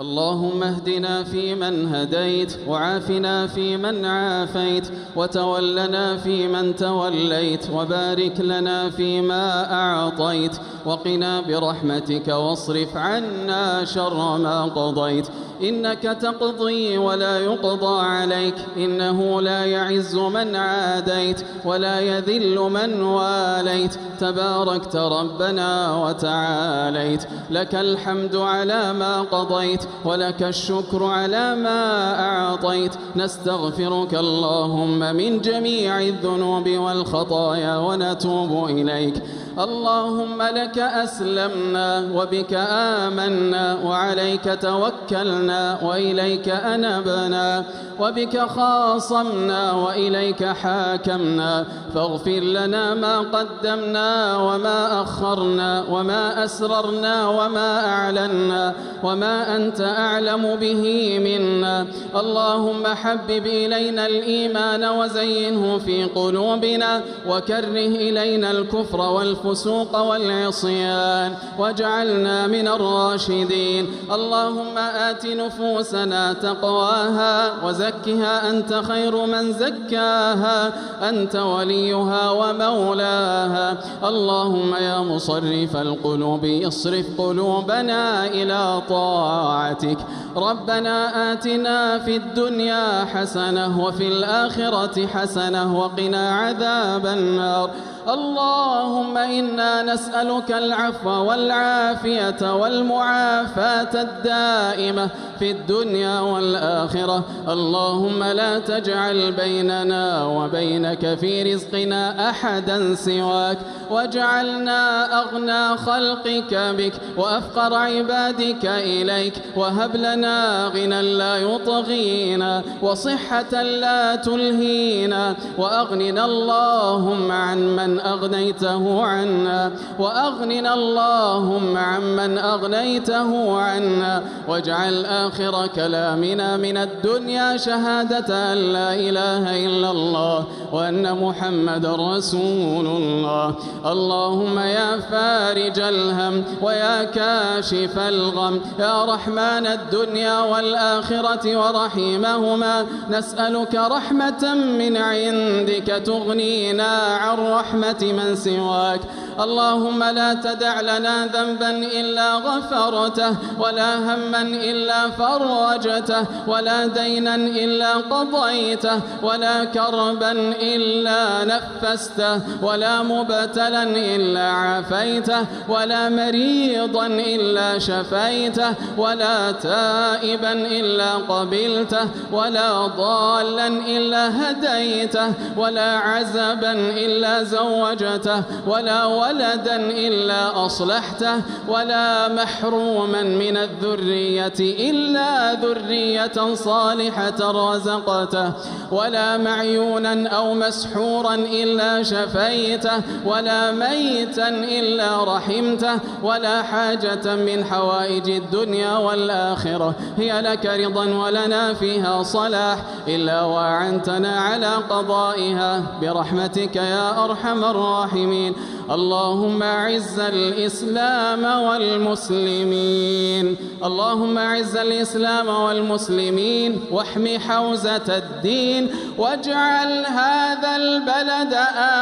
اللهم اهدنا فيمن هديت، وعافنا فيمن عافيت، وتولنا فيمن توليت، وبارك لنا فيما أعطيت، وقنا برحمتك واصرف عنا شر ما قضيت. إنك تقضي ولا يقضى عليك، إنه لا يعز من عاديت ولا يذل من واليت، تباركت ربنا وتعاليت. لك الحمد على ما قضيت، ولك الشكر على ما أعطيت. نستغفرك اللهم من جميع الذنوب والخطايا ونتوب إليك. اللهم لك أسلمنا وبك آمنا وعليك توكلنا وإليك أنبنا، وبك خاصمنا وإليك حاكمنا، فاغفر لنا ما قدمنا وما أخرنا وما أسررنا وما أعلنا وما أنت أعلم به منا. اللهم حبب إلينا الإيمان وزينه في قلوبنا، وكره إلينا الكفر والفسوق والعصيان، واجعلنا من الراشدين. اللهم آت نفوسنا تقواها وزكها أنت خير من زكاها، أنت وليها ومولاها. اللهم يا مصرف القلوب اصرف قلوبنا إلى طاعتك. ربنا آتنا في الدنيا حسنة وفي الآخرة حسنة وقنا عذاب النار. اللهم إنا نسألك العفو والعافية والمعافاة الدائمة في الدنيا والآخرة. اللهم لا تجعل بيننا وبينك في رزقنا أحدا سواك، واجعلنا أغنى خلقك بك وأفقر عبادك إليك، وهب لنا غنى لا يطغينا وصحة لا تلهينا، وأغننا اللهم عن من أغنيته عنا، وأغننا اللهم عمن أغنيته عنا. واجعل آخر كلامنا من الدنيا شهادة أن لا إله إلا الله وأن محمد رسول الله. اللهم يا فارج الهم ويا كاشف الغم، يا رحمن الدنيا والآخرة ورحيمهما، نسألك رحمة من عندك تغنينا عن رحمة من سواك. اللهم لا تدع لنا ذنبا إلا غفرته، ولا هما إلا فرجته، ولا دينا إلا قضيته، ولا كربا إلا نفسته، ولا مبتلا إلا عافيته، ولا مريضا إلا شفيته، ولا تائبا إلا قبلته، ولا ضالا إلا هديته، ولا عزبا إلا زوجته، ولا ولدا إلا أصلحته، ولا محروما من الذرية إلا ذرية صالحة رزقته، ولا معيونا أو مسحورا إلا شفيته، ولا ميتا إلا رحمته، ولا حاجة من حوائج الدنيا والآخرة هي لك رضا ولنا فيها صلاح إلا وأعنتنا على قضائها برحمتك يا أرحم الراحمين. اللهم أعز الإسلام والمسلمين، اللهم أعز الإسلام والمسلمين، واحم حوزة الدين، واجعل هذا البلد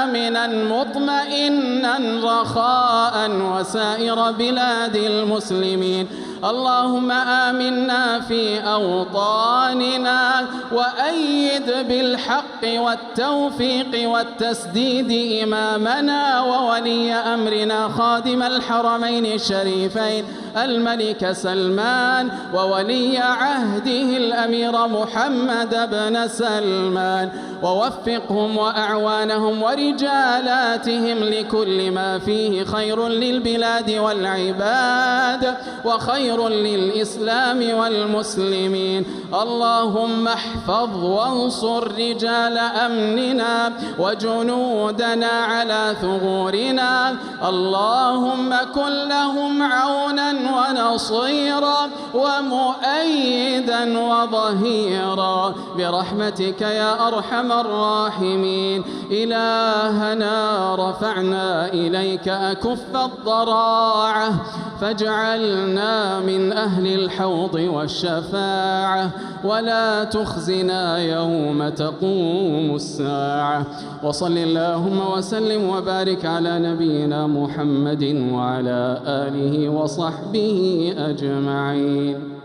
آمنا مطمئنا رخاء وسائر بلاد المسلمين. اللهم آمنا في أوطاننا، وأيد بالحق والتوفيق والتسديد إمامنا وولي أمرنا خادم الحرمين الشريفين الملك سلمان، وولي عهده الأمير محمد بن سلمان، ووفقهم وأعوانهم ورجالاتهم لكل ما فيه خير للبلاد والعباد وخير للإسلام والمسلمين. اللهم احفظ وانصر رجال أمننا وجنودنا على ثغورنا، اللهم كن لهم عونا ونصيرا ومؤيدا وظهيرا برحمتك يا أرحم الراحمين. إلهنا رفعنا إليك أكف الضراعة فاجعلنا من أهل الحوض والشفاعة ولا تخزنا يوم تقوم الساعة. وصل اللهم وسلم وبارك على نبينا محمد وعلى آله وصحبه أجمعين.